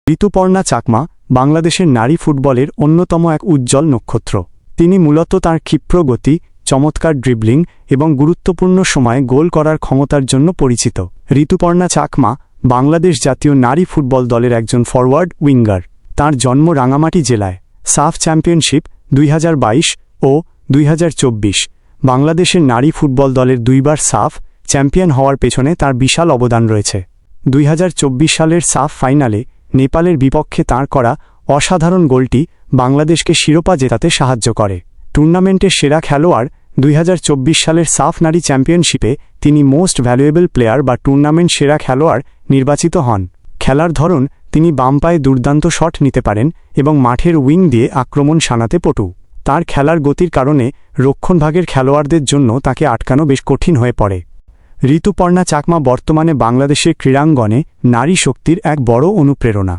ঋতুপর্ণা চাকমা বাংলাদেশের নারী ফুটবলের অন্যতম এক উজ্জ্বল নক্ষত্র। তিনি মূলত তাঁর ক্ষিপ্র গতি, চমৎকার ড্রিবলিং এবং গুরুত্বপূর্ণ সময়ে গোল করার ক্ষমতার জন্য পরিচিত। ঋতুপর্ণা চাকমা বাংলাদেশ জাতীয় নারী ফুটবল দলের একজন ফরওয়ার্ড উইঙ্গার। তাঁর জন্ম রাঙামাটি জেলায়। সাফ চ্যাম্পিয়নশিপ 2022 ও 2024 বাংলাদেশের নারী ফুটবল দলের দুইবার সাফ চ্যাম্পিয়ন হওয়ার পেছনে তার বিশাল অবদান রয়েছে। 2024 সালের সাফ ফাইনালে নেপালের বিপক্ষে তাঁর করা অসাধারণ গোলটি বাংলাদেশকে শিরোপা জেতাতে সাহায্য করে। টুর্নামেন্টের সেরা খেলোয়াড় 2024 সালের সাফ নারী চ্যাম্পিয়নশিপে তিনি মোস্ট ভ্যালুয়েবল প্লেয়ার বা টুর্নামেন্ট সেরা খেলোয়াড় নির্বাচিত হন। খেলার ধরন, তিনি বাম পায়ে দুর্দান্ত শট নিতে পারেন এবং মাঠের উইং দিয়ে আক্রমণ শানাতে পটু। তার খেলার গতির কারণে রক্ষণভাগের খেলোয়াড়দের জন্য তাকে আটকানো বেশ কঠিন হয়ে পড়ে। ঋতুপর্ণা চাকমা বর্তমানে বাংলাদেশের ক্রীড়াঙ্গনে নারী শক্তির এক বড় অনুপ্রেরণা।